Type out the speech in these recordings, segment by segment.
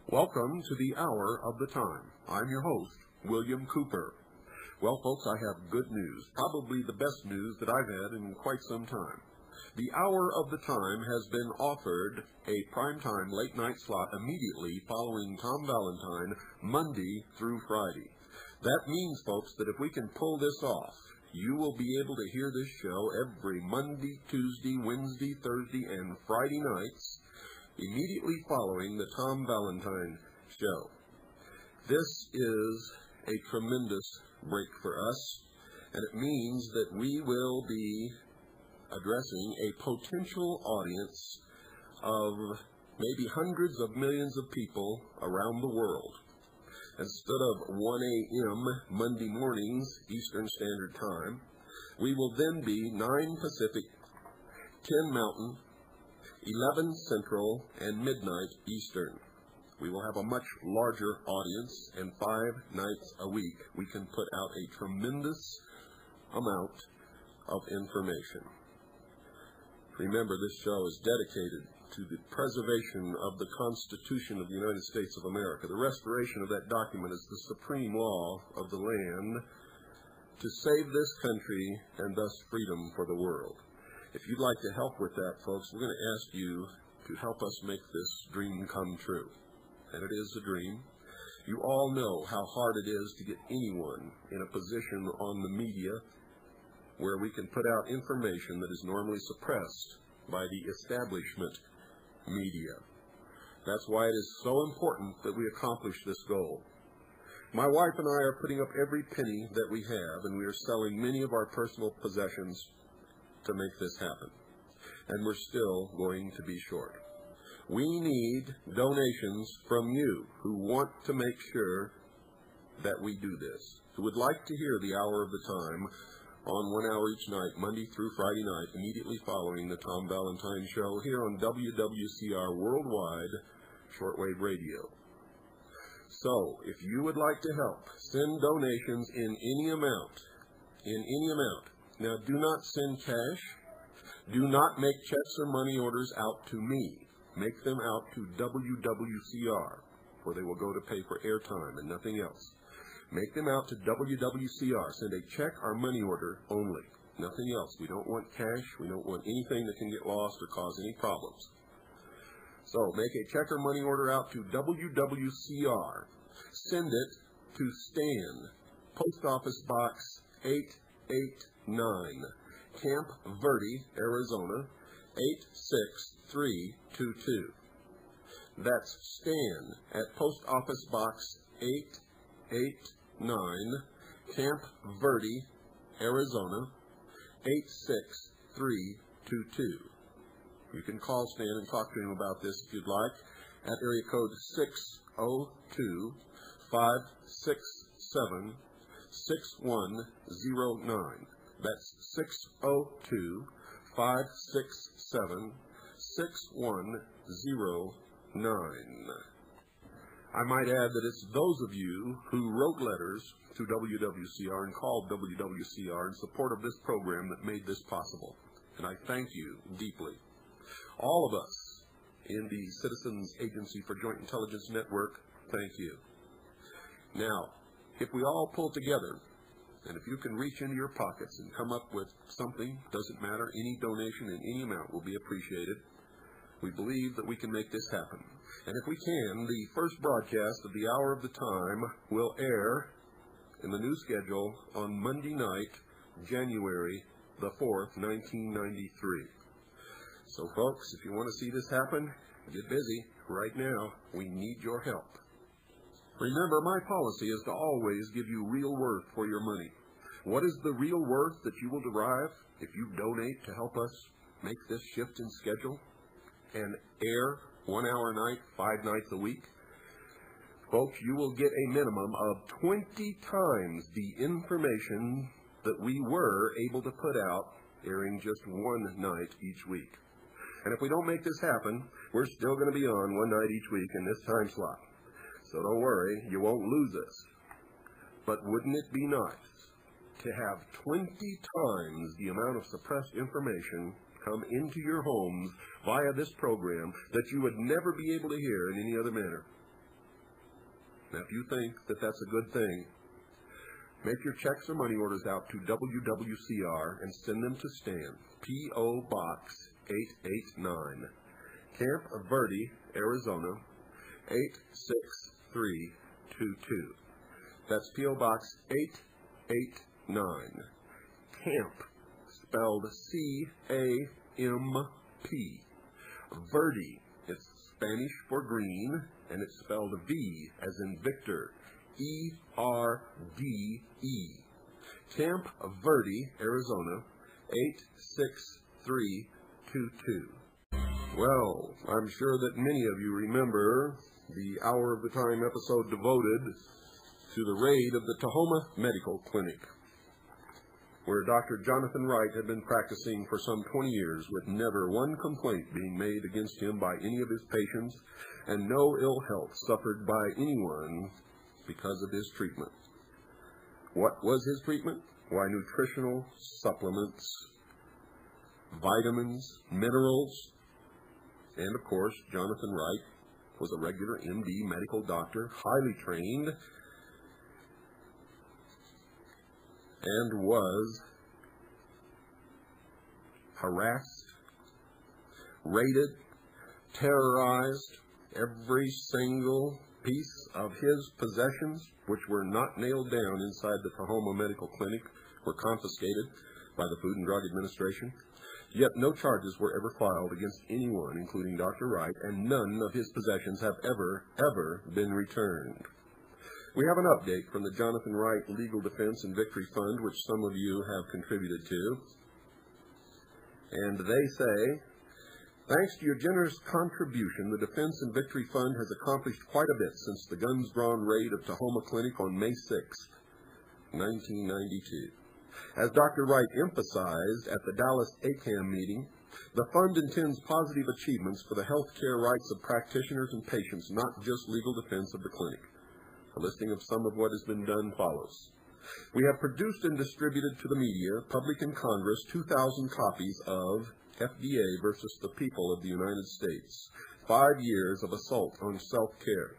Welcome to the Hour of the Time. I'm your host, William Cooper. Well, folks, I have good news, probably the best news that I've had in quite some time. The Hour of the Time has been offered a primetime late-night slot immediately following Tom Valentine, Monday through Friday. That means, folks, that if we can pull this off, you will be able to hear this show every Monday, Tuesday, Wednesday, Thursday, and Friday nights, immediately following the Tom Valentine show. This is a tremendous break for us, and it means that we will be addressing a potential audience of maybe hundreds of millions of people around the world. Instead of 1 a.m. Monday mornings, Eastern Standard Time, we will then be 9 Pacific, 10 Mountain, 11 Central, and midnight Eastern. We will have a much larger audience, and 5 nights a week we can put out a tremendous amount of information. Remember, this show is dedicated to the preservation of the Constitution of the United States of America. The restoration of that document is the supreme law of the land to save this country and thus freedom for the world. If you'd like to help with that, folks, we're going to ask you to help us make this dream come true. And it is a dream. You all know how hard it is to get anyone in a position on the media where we can put out information that is normally suppressed by the establishment media. That's why it is so important that we accomplish this goal. My wife and I are putting up every penny that we have, and we are selling many of our personal possessions to make this happen. And we're still going to be short. We need donations from you who want to make sure that we do this, who would like to hear the Hour of the Time on 1 hour each night, Monday through Friday night, immediately following the Tom Valentine Show here on WWCR Worldwide Shortwave Radio. So, if you would like to help, send donations in any amount. Now, do not send cash. Do not make checks or money orders out to me. Make them out to WWCR, where they will go to pay for airtime and nothing else. Make them out to WWCR. Send a check or money order only. Nothing else. We don't want cash. We don't want anything that can get lost or cause any problems. So make a check or money order out to WWCR. Send it to Stan, Post Office Box 889, Camp Verde, Arizona, 86322. That's Stan at Post Office Box 889, Camp Verde, Arizona, 86322. You can call Stan and talk to him about this if you'd like at area code 602-567-6109. That's 602-567-6109. I might add that it's those of you who wrote letters to WWCR and called WWCR in support of this program that made this possible. And I thank you deeply. All of us in the Citizens Agency for Joint Intelligence Network, thank you. Now, if we all pull together, and if you can reach into your pockets and come up with something, doesn't matter, any donation in any amount will be appreciated. We believe that we can make this happen. And if we can, the first broadcast of the Hour of the Time will air in the new schedule on Monday night, January the 4th, 1993. So, folks, if you want to see this happen, Get busy. Right now, we need your help. Remember, my policy is to always give you real worth for your money. What is the real worth that you will derive if you donate to help us make this shift in schedule and air 1 hour a night, 5 nights a week? Folks, you will get a minimum of 20 times the information that we were able to put out airing just 1 night each week. And if we don't make this happen, we're still going to be on 1 night each week in this time slot. So don't worry, you won't lose us. But wouldn't it be nice to have 20 times the amount of suppressed information come into your homes via this program that you would never be able to hear in any other manner? Now, if you think that that's a good thing, make your checks or money orders out to WWCR and send them to Stan, P.O. Box 889, Camp Verde, Arizona, 86322. That's P.O. Box 889. Camp, spelled C-A-M-P. Verde, it's Spanish for green, and it's spelled V as in Victor, E-R-D-E. Camp Verde, Arizona, 86322. Well, I'm sure that many of you remember the Hour of the Time episode devoted to the raid of the Tahoma Medical Clinic, where Dr. Jonathan Wright had been practicing for some 20 years with never one complaint being made against him by any of his patients and no ill health suffered by anyone because of his treatment. What was his treatment? Why, nutritional supplements, vitamins, minerals, and of course, Jonathan Wright was a regular MD medical doctor, highly trained, and was harassed, raided, terrorized. Every single piece of his possessions, which were not nailed down inside the Tahoma Medical Clinic, were confiscated by the Food and Drug Administration. Yet no charges were ever filed against anyone, including Dr. Wright, and none of his possessions have ever been returned. We have an update from the Jonathan Wright Legal Defense and Victory Fund, which some of you have contributed to. And they say, thanks to your generous contribution, the Defense and Victory Fund has accomplished quite a bit since the guns-drawn raid of Tahoma Clinic on May 6, 1992. As Dr. Wright emphasized at the Dallas ACAM meeting, the fund intends positive achievements for the health care rights of practitioners and patients, not just legal defense of the clinic. A listing of some of what has been done follows. We have produced and distributed to the media, public and Congress, 2,000 copies of FDA versus the People of the United States, 5 years of assault on self-care.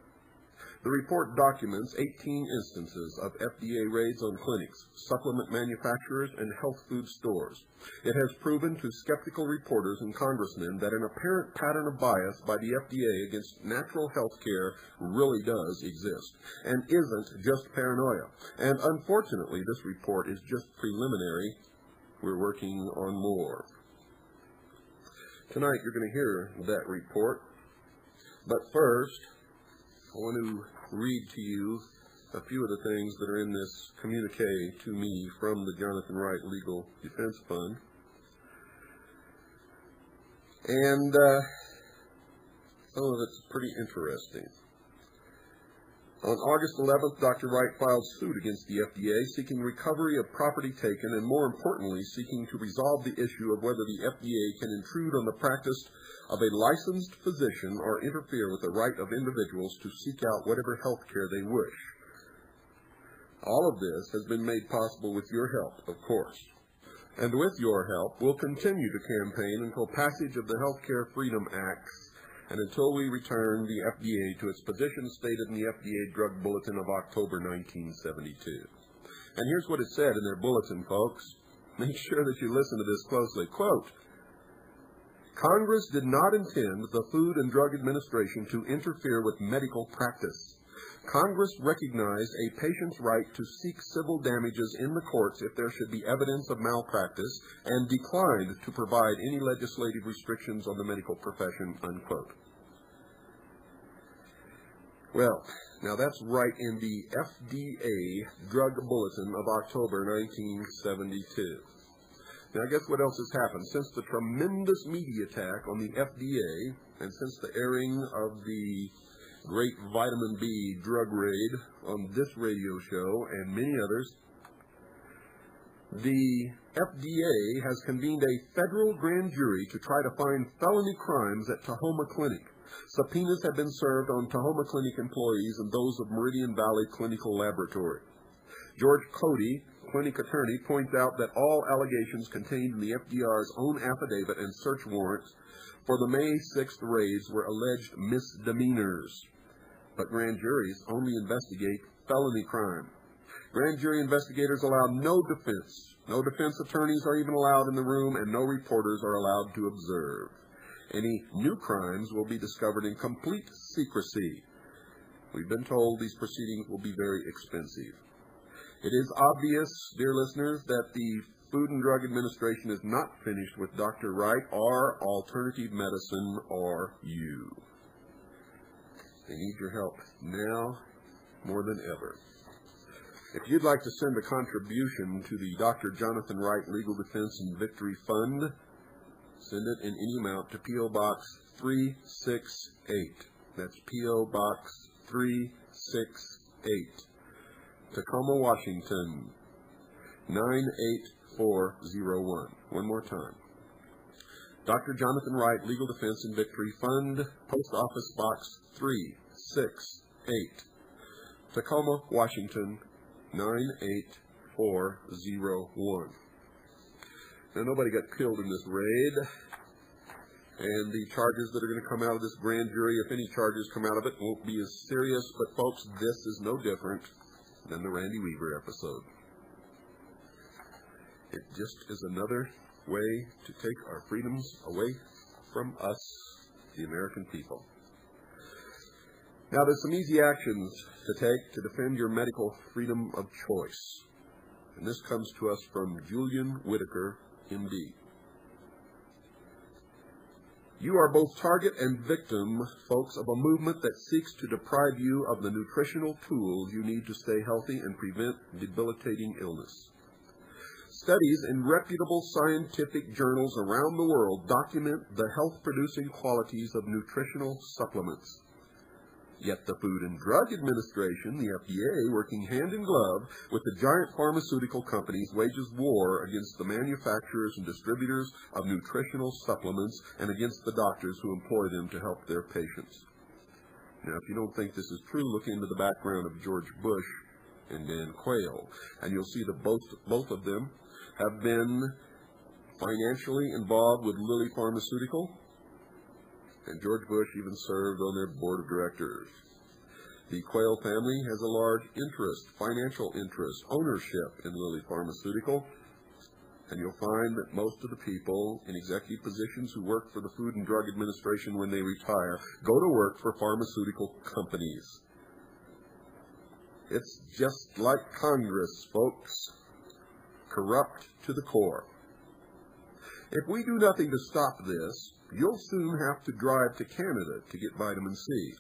The report documents 18 instances of FDA raids on clinics, supplement manufacturers, and health food stores. It has proven to skeptical reporters and congressmen that an apparent pattern of bias by the FDA against natural health care really does exist, and isn't just paranoia. And unfortunately, this report is just preliminary. We're working on more. Tonight, you're going to hear that report. But first, I want to read to you a few of the things that are in this communique to me from the Jonathan Wright Legal Defense Fund. And some of it's pretty interesting. On August 11th, Dr. Wright filed suit against the FDA seeking recovery of property taken and, more importantly, seeking to resolve the issue of whether the FDA can intrude on the practice of a licensed physician or interfere with the right of individuals to seek out whatever health care they wish. All of this has been made possible with your help, of course. And with your help, we'll continue to campaign until passage of the Healthcare Freedom Acts and until we return the FDA to its position stated in the FDA Drug Bulletin of October 1972. And here's what it said in their bulletin, folks. Make sure that you listen to this closely. Quote, Congress did not intend the Food and Drug Administration to interfere with medical practice. Congress recognized a patient's right to seek civil damages in the courts if there should be evidence of malpractice and declined to provide any legislative restrictions on the medical profession, unquote. Well, now that's right in the FDA Drug Bulletin of October 1972. Now, guess what else has happened? Since the tremendous media attack on the FDA, and since the airing of the great vitamin B drug raid on this radio show and many others, the FDA has convened a federal grand jury to try to find felony crimes at Tahoma Clinic. Subpoenas have been served on Tahoma Clinic employees and those of Meridian Valley Clinical Laboratory. George Cody, clinic attorney, points out that all allegations contained in the FDR's own affidavit and search warrants for the May 6th raids were alleged misdemeanors. But grand juries only investigate felony crime. Grand jury investigators allow no defense. No defense attorneys are even allowed in the room, and no reporters are allowed to observe. Any new crimes will be discovered in complete secrecy. We've been told these proceedings will be very expensive. It is obvious, dear listeners, that the Food and Drug Administration is not finished with Dr. Wright or alternative medicine or you. They need your help now more than ever. If you'd like to send a contribution to the Dr. Jonathan Wright Legal Defense and Victory Fund, send it in any amount to P.O. Box 368. That's P.O. Box 368. Tacoma, Washington, 98401. One more time. Dr. Jonathan Wright, Legal Defense and Victory Fund, Post Office Box 368, Tacoma, Washington, 98401. Now, nobody got killed in this raid, and the charges that are going to come out of this grand jury, if any charges come out of it, won't be as serious. But, folks, this is no different than the Randy Weaver episode. It just is another way to take our freedoms away from us, the American people. Now, there's some easy actions to take to defend your medical freedom of choice. And this comes to us from Julian Whitaker, MD. You are both target and victim, folks, of a movement that seeks to deprive you of the nutritional tools you need to stay healthy and prevent debilitating illness. Studies in reputable scientific journals around the world document the health-producing qualities of nutritional supplements. Yet the Food and Drug Administration, the FDA, working hand in glove with the giant pharmaceutical companies, wages war against the manufacturers and distributors of nutritional supplements and against the doctors who employ them to help their patients. Now, if you don't think this is true, look into the background of George Bush and Dan Quayle, and you'll see that both of them have been financially involved with Lilly Pharmaceutical, and George Bush even served on their board of directors. The Quayle family has a large interest, financial interest, ownership in Lilly Pharmaceutical, and you'll find that most of the people in executive positions who work for the Food and Drug Administration when they retire go to work for pharmaceutical companies. It's just like Congress, folks. Corrupt to the core. If we do nothing to stop this, you'll soon have to drive to Canada to get vitamin C.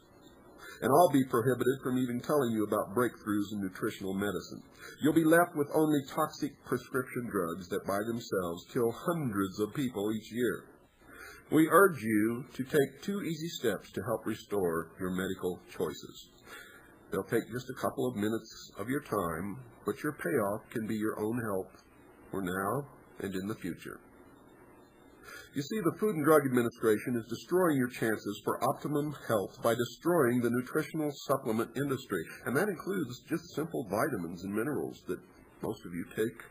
And I'll be prohibited from even telling you about breakthroughs in nutritional medicine. You'll be left with only toxic prescription drugs that by themselves kill hundreds of people each year. We urge you to take 2 easy steps to help restore your medical choices. They'll take just a couple of minutes of your time, but your payoff can be your own health for now and in the future. You see, the Food and Drug Administration is destroying your chances for optimum health by destroying the nutritional supplement industry, and that includes just simple vitamins and minerals that most of you take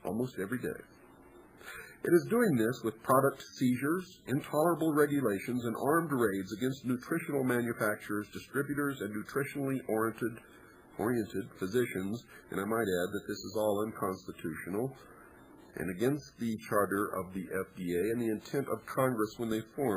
almost every day. It is doing this with product seizures, intolerable regulations, and armed raids against nutritional manufacturers, distributors, and nutritionally oriented physicians, and I might add that this is all unconstitutional and against the charter of the FDA and the intent of Congress when they formed